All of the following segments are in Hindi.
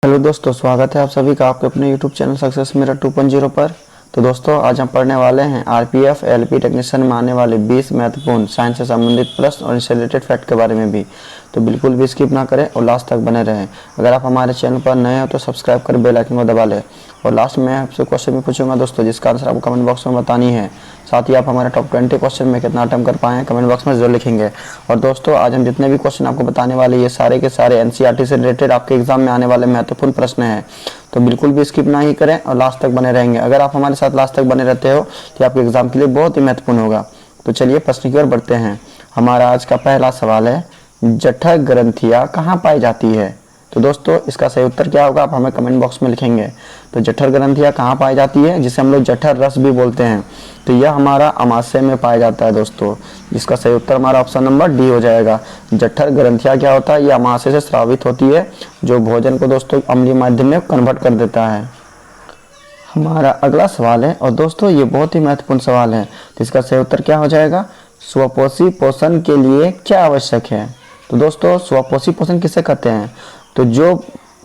हेलो दोस्तों, स्वागत है आप सभी का आपके अपने यूट्यूब चैनल सक्सेस मेरठ 2.0 पर। तो दोस्तों आज हम पढ़ने वाले हैं आरपीएफ एलपी टेक्नीशियन में आने वाले 20 महत्वपूर्ण साइंस से संबंधित प्रश्न और इनसे रिलेटेड फैक्ट के बारे में भी। तो बिल्कुल भी स्किप ना करें और लास्ट तक बने रहें। अगर आप हमारे चैनल पर नए हो तो सब्सक्राइब कर बेल आइकन को दबा लें। और लास्ट में आपसे क्वेश्चन भी पूछूंगा दोस्तों, जिसका आंसर आपको कमेंट बॉक्स में बतानी है। साथ ही आप हमारे टॉप 20 क्वेश्चन में कितना अटेम्प्ट कर पाए हैं कमेंट बॉक्स में जरूर लिखेंगे। और दोस्तों आज हम जितने भी क्वेश्चन आपको बताने वाले ये सारे के सारे एनसीईआरटी से रिलेटेड आपके एग्जाम में आने वाले महत्वपूर्ण प्रश्न हैं। तो बिल्कुल भी स्किप ना ही करें और लास्ट तक बने रहेंगे। अगर आप हमारे साथ लास्ट तक बने रहते हो तो आपके एग्जाम के लिए बहुत ही महत्वपूर्ण होगा। तो चलिए प्रश्न की ओर बढ़ते हैं। हमारा आज का पहला सवाल है, जठर ग्रंथियां कहाँ पाई जाती है? तो दोस्तों इसका सही उत्तर क्या होगा आप हमें कमेंट बॉक्स में लिखेंगे। तो जठर ग्रंथियां कहाँ पाई जाती है, जिसे हम लोग जठर रस भी बोलते हैं, तो यह हमारा आमाशय में पाया जाता है दोस्तों। जिसका सही उत्तर हमारा ऑप्शन नंबर डी हो जाएगा। जठर ग्रंथियां क्या होता है, यह आमाशय से स्रावित होती है, जो भोजन को दोस्तों अम्लीय माध्यम में कन्वर्ट कर देता है। हमारा अगला सवाल है, और दोस्तों ये बहुत ही महत्वपूर्ण सवाल है, तो इसका सही उत्तर क्या हो जाएगा? स्वपोषी पोषण के लिए क्या आवश्यक है? तो दोस्तों स्वपोषी पोषण किसे कहते हैं? तो जो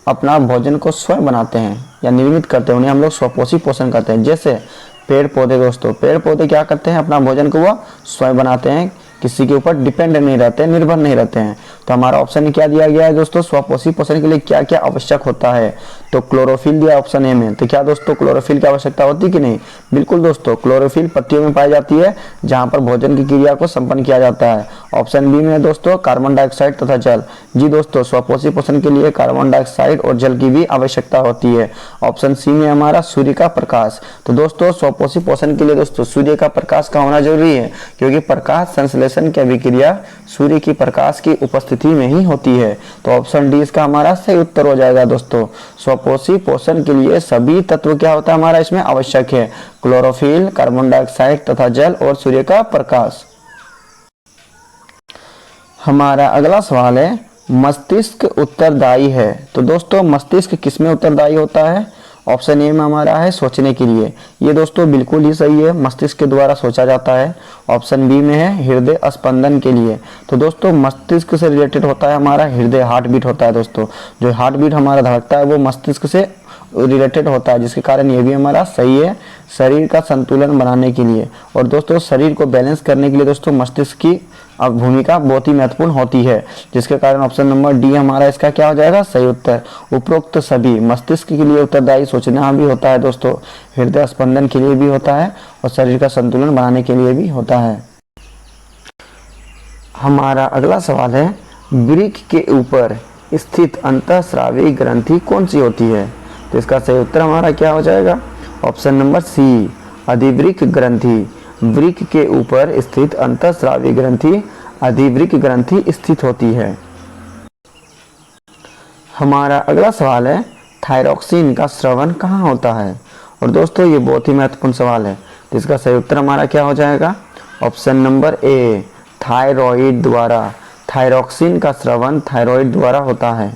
अपना भोजन को स्वयं बनाते हैं या निर्मित करते हैं उन्हें हम लोग स्वपोषी पोषण कहते हैं। जैसे पेड़ पौधे दोस्तों, पेड़ पौधे क्या करते हैं, अपना भोजन को वो स्वयं बनाते हैं, किसी के ऊपर डिपेंड नहीं रहते, निर्भर नहीं रहते हैं। तो हमारा ऑप्शन क्या दिया गया है दोस्तों, स्वपोषी पोषण के लिए क्या क्या आवश्यक होता है? तो क्लोरोफिल दिया ऑप्शन ए में। तो क्या दोस्तों क्लोरोफिल की आवश्यकता होती कि नहीं? बिल्कुल दोस्तों, क्लोरोफिल पत्तियों में पाई जाती है, जहां पर भोजन की क्रिया को संपन्न किया जाता है। ऑप्शन बी में दोस्तों कार्बन डाइऑक्साइड तथा जल। जी दोस्तों, स्वपोषी पोषण के लिए कार्बन डाइऑक्साइड और जल की भी आवश्यकता होती है। ऑप्शन सी में हमारा सूर्य का प्रकाश। तो दोस्तों स्वपोषी पोषण के लिए दोस्तों सूर्य का प्रकाश का होना जरूरी है, क्योंकि प्रकाश संश्लेषण की अभिक्रिया सूर्य की प्रकाश की उपस्थिति में ही होती है। तो ऑप्शन डी इसका हमारा सही उत्तर हो जाएगा दोस्तों। स्वपोषी पोषण के लिए सभी तत्व क्या होता है हमारा इसमें आवश्यक है, क्लोरोफिल, कार्बन डाइऑक्साइड तथा जल और सूर्य का प्रकाश। हमारा अगला सवाल है, मस्तिष्क उत्तरदायी है। तो दोस्तों मस्तिष्क किसमें उत्तरदायी होता है? ऑप्शन ए में हमारा है सोचने के लिए। ये दोस्तों बिल्कुल ही सही है, मस्तिष्क के द्वारा सोचा जाता है। ऑप्शन बी में है हृदय स्पंदन के लिए। तो दोस्तों मस्तिष्क से रिलेटेड होता है हमारा हृदय, हार्ट बीट होता है दोस्तों। जो हार्ट बीट हमारा धड़कता है वो मस्तिष्क से रिलेटेड होता है, जिसके कारण ये भी हमारा सही है, शरीर का संतुलन बनाने के लिए। और दोस्तों शरीर को बैलेंस करने के लिए दोस्तों मस्तिष्क की भूमिका बहुत ही महत्वपूर्ण होती है, जिसके कारण ऑप्शन नंबर डी हमारा इसका क्या हो जाएगा सही उत्तर। उपरोक्त सभी मस्तिष्क के लिए उत्तरदायी सोचना भी होता है दोस्तों, हृदय स्पंदन के लिए भी होता है और शरीर का संतुलन बनाने के लिए भी होता है। हमारा अगला सवाल है, वृक्क के ऊपर स्थित अंतःस्रावी ग्रंथि कौन सी होती है? तो इसका सही उत्तर हमारा क्या हो जाएगा? ऑप्शन नंबर सी, अधिवृक्क ग्रंथि। वृक्क के ऊपर स्थित अंतःस्रावी ग्रंथि अधिवृक्क ग्रंथि स्थित होती है। हमारा अगला सवाल है, थायरॉक्सिन का स्रवण कहाँ होता है? और दोस्तों ये बहुत ही महत्वपूर्ण सवाल है, तो इसका सही उत्तर हमारा क्या हो जाएगा? ऑप्शन नंबर ए, थायराइड द्वारा। थायरॉक्सिन का स्रवण थायराइड द्वारा होता है।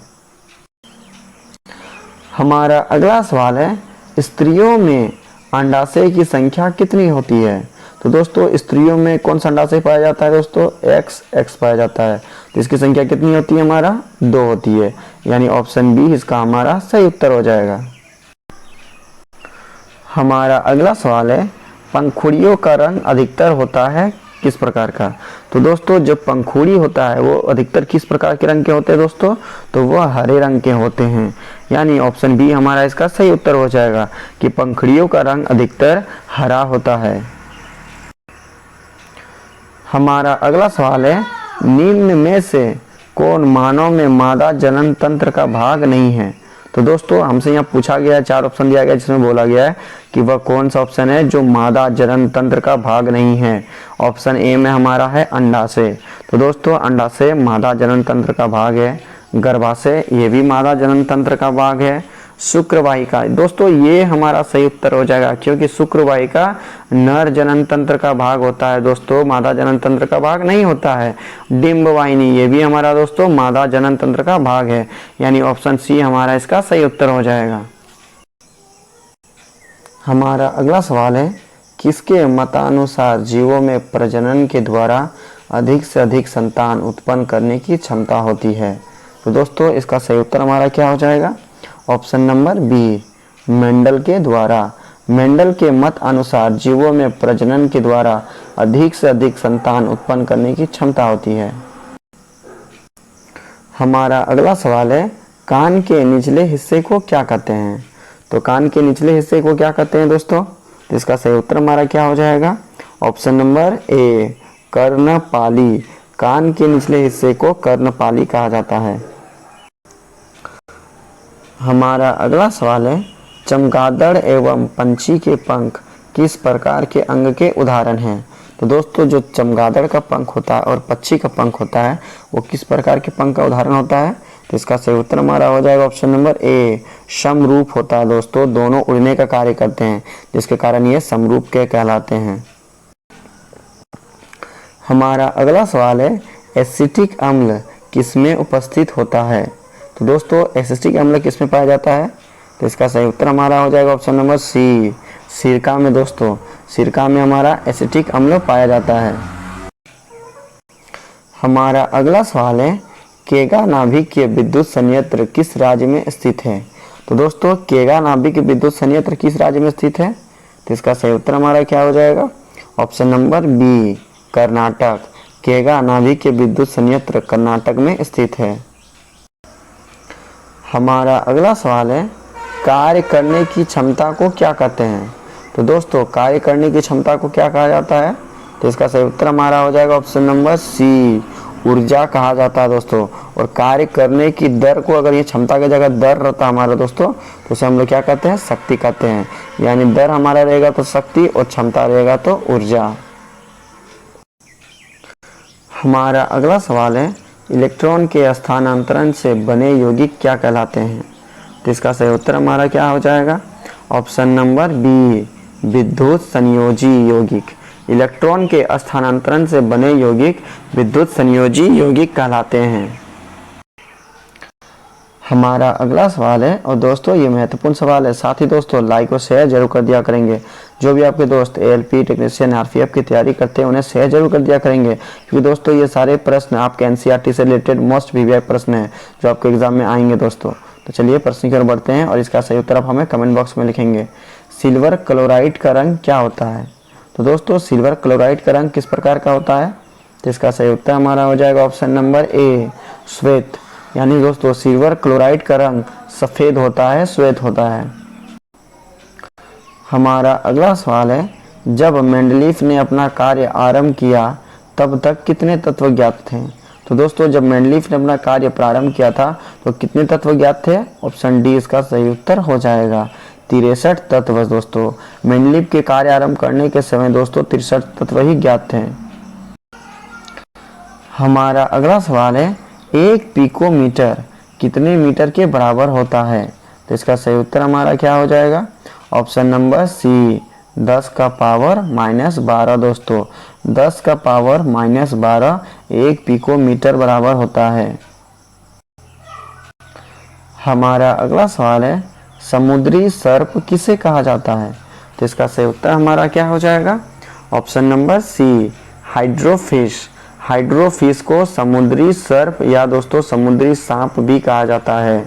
हमारा अगला सवाल है, स्त्रियों में अंडाशय की संख्या कितनी होती है? तो दोस्तों स्त्रियों में कौन सा अंडाशय पाया जाता है दोस्तों? एक्स पाया जाता है। तो इसकी संख्या कितनी होती है हमारा? 2 होती है, यानी ऑप्शन बी इसका हमारा सही उत्तर हो जाएगा। हमारा अगला सवाल है, पंखुड़ियों का रंग अधिकतर होता है किस प्रकार का? तो दोस्तों जब पंखुड़ी होता है वो अधिकतर किस प्रकार के रंग के होते हैं दोस्तों? तो वह हरे रंग के होते हैं, यानी ऑप्शन बी हमारा इसका सही उत्तर हो जाएगा कि पंखुड़ियों का रंग अधिकतर हरा होता है। हमारा अगला सवाल है, निम्न में से कौन मानव में मादा जनन तंत्र का भाग नहीं है? तो दोस्तों हमसे यहाँ पूछा गया है, 4 ऑप्शन दिया गया जिसमें बोला गया है कि वह कौन सा ऑप्शन है जो मादा जनन तंत्र का भाग नहीं है। ऑप्शन ए में हमारा है अंडाशय। तो दोस्तों अंडाशय मादा जनन तंत्र का भाग है। गर्भाशय ये भी मादा जनन तंत्र का भाग है। शुक्रवाहिका दोस्तों ये हमारा सही उत्तर हो जाएगा, क्योंकि शुक्रवाहिका नर जनन तंत्र का भाग होता है दोस्तों, मादा जनन तंत्र का भाग नहीं होता है। डिंबवाहिनी ये भी हमारा दोस्तों मादा जनन तंत्र का भाग है, यानी ऑप्शन सी हमारा इसका सही उत्तर हो जाएगा। हमारा अगला सवाल है, किसके मतानुसार जीवों में प्रजनन के द्वारा अधिक से अधिक संतान उत्पन्न करने की क्षमता होती है? तो दोस्तों इसका सही उत्तर हमारा क्या हो जाएगा? ऑप्शन नंबर बी, मेंडल के द्वारा। मेंडल के मत अनुसार जीवों में प्रजनन के द्वारा अधिक से अधिक संतान उत्पन्न करने की क्षमता होती है। हमारा अगला सवाल है, कान के निचले हिस्से को क्या कहते हैं? तो कान के निचले हिस्से को क्या कहते हैं दोस्तों? तो इसका सही उत्तर हमारा क्या हो जाएगा? Option number A, कर्णपाली। कान के निचले हिस्से को कर्णपाली कहा जाता है। हमारा अगला सवाल है, चमगादड़ एवं पंछी के पंख किस प्रकार के अंग के उदाहरण हैं? तो दोस्तों जो चमगादड़ का पंख होता है और पक्षी का पंख होता है वो किस प्रकार के पंख का उदाहरण होता है? तो इसका सही उत्तर हमारा हो जाएगा ऑप्शन नंबर ए, समरूप होता है दोस्तों। दोनों उड़ने का कार्य करते हैं जिसके कारण ये समरूप के कहलाते हैं। हमारा अगला सवाल है, एसिटिक अम्ल किसमें उपस्थित होता है? तो दोस्तों एसिटिक अम्ल किसमें पाया जाता है? तो इसका सही उत्तर हमारा हो जाएगा ऑप्शन नंबर सी, सिरका में। दोस्तों सिरका में हमारा एसिटिक अम्ल पाया जाता है। हमारा अगला सवाल है, केगा नाभिक विद्युत संयंत्र किस राज्य में स्थित है? तो दोस्तों केगा नाभिक विद्युत संयंत्र किस राज्य में स्थित है? तो इसका सही उत्तर हमारा क्या हो जाएगा? Option number B, Karnataka. केगा नाभिक विद्युत संयंत्र कर्नाटक में स्थित है। हमारा अगला सवाल है, कार्य करने की क्षमता को क्या कहते हैं? तो दोस्तों कार्य करने की क्षमता को क्या कहा जाता है? तो इसका सही उत्तर हमारा हो जाएगा ऑप्शन नंबर सी, ऊर्जा कहा जाता है दोस्तों। और कार्य करने की दर को, अगर ये क्षमता की जगह दर रहता हमारा दोस्तों, तो उसे हम लोग क्या कहते हैं? शक्ति कहते हैं। यानी दर हमारा रहेगा तो शक्ति और क्षमता रहेगा तो ऊर्जा। हमारा अगला सवाल है, इलेक्ट्रॉन के स्थानांतरण से बने यौगिक क्या कहलाते हैं? तो इसका सही उत्तर हमारा क्या हो जाएगा? ऑप्शन नंबर बी, विद्युत संयोजी यौगिक। इलेक्ट्रॉन के स्थानांतरण से बने यौगिक विद्युत संयोजी यौगिक कहलाते हैं। हमारा अगला सवाल है, और दोस्तों ये महत्वपूर्ण सवाल है, साथ ही दोस्तों लाइक और शेयर जरूर कर दिया करेंगे। जो भी आपके दोस्त एएलपी टेक्नीशियन आरपीएफ की तैयारी करते हैं उन्हें शेयर जरूर कर दिया करेंगे, क्योंकि दोस्तों ये सारे प्रश्न आपके एनसीईआरटी से रिलेटेड मोस्ट वीवीआई प्रश्न हैं जो आपके एग्जाम में आएंगे दोस्तों। तो चलिए प्रश्न की ओर बढ़ते हैं और इसका सही उत्तर आप हमें कमेंट बॉक्स में लिखेंगे। सिल्वर क्लोराइड का रंग क्या होता है? तो दोस्तों सिल्वर क्लोराइड का रंग किस प्रकार का होता है? तो इसका सही उत्तर हमारा हो जाएगा ऑप्शन नंबर ए, श्वेत। यानी दोस्तों सिल्वर क्लोराइड का रंग सफेद होता है, श्वेत होता है। हमारा अगला सवाल है, जब मेंडलीफ ने अपना कार्य आरंभ किया तब तक कितने तत्व ज्ञात थे? तो दोस्तों जब मेंडलीफ ने अपना कार्य प्रारंभ किया था तो कितने तत्व ज्ञात थे? ऑप्शन डी इसका सही उत्तर हो जाएगा, 63 तत्व। दोस्तों मेंडलीफ के कार्य आरंभ करने के समय दोस्तों 63 तत्व ही ज्ञात थे। हमारा अगला सवाल है, एक पिकोमीटर कितने मीटर के बराबर होता है? तो इसका सही उत्तर हमारा क्या हो जाएगा? ऑप्शन नंबर सी, 10 का पावर -12। दोस्तों 10 का पावर -12 एक पिकोमीटर बराबर होता है। हमारा अगला सवाल है, समुद्री सर्प किसे कहा जाता है? तो इसका सही उत्तर हमारा क्या हो जाएगा? Option number C, hydrophis. Hydrophis को समुद्री सर्प या दोस्तों समुद्री सांप भी कहा जाता है।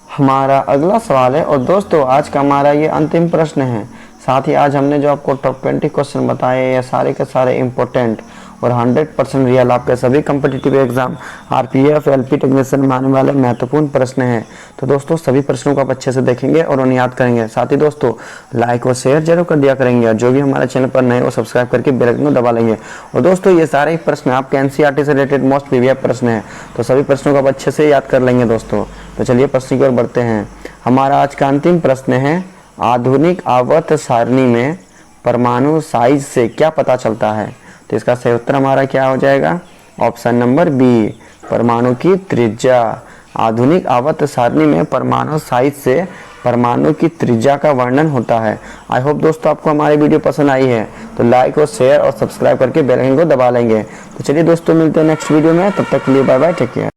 हमारा अगला सवाल है, और दोस्तों आज का हमारा ये अंतिम प्रश्न है। साथ ही आज हमने जो आपको टॉप 20 क्वेश्चन बताए ये सारे के सारे इम्पोर्टेंट और 100% रियल आपके सभी competitive exam RPF LP technician में आने वाले महत्वपूर्ण प्रश्न हैं। तो दोस्तों सभी प्रश्नों को आप अच्छे से देखेंगे और उन्हें याद करेंगे। साथ ही दोस्तों लाइक और शेयर जरूर कर दिया करेंगे, और जो भी हमारे चैनल पर नए वो सब्सक्राइब करके बेल आइकन को दबा लेंगे। और दोस्तों ये सारे प्रश्न आपके एनसीईआरटी से रिलेटेड मोस्ट वीवीआई प्रश्न हैं, तो सभी प्रश्नों को आप अच्छे से याद कर लेंगे दोस्तों। तो चलिए प्रश्न की ओर बढ़ते हैं। हमारा आज का अंतिम प्रश्न है, आधुनिक आवर्त सारणी में परमाणु साइज से क्या पता चलता है? तो इसका सही उत्तर हमारा क्या हो जाएगा? ऑप्शन नंबर बी, परमाणु की त्रिज्या। आधुनिक आवर्त सारणी में परमाणु साइज से परमाणु की त्रिज्या का वर्णन होता है। आई होप दोस्तों आपको हमारी वीडियो पसंद आई है, तो लाइक और शेयर और सब्सक्राइब करके बेल आइकन को दबा लेंगे। तो चलिए दोस्तों मिलते हैं नेक्स्ट वीडियो में, तब तक के लिए बाय बाय, टेक केयर।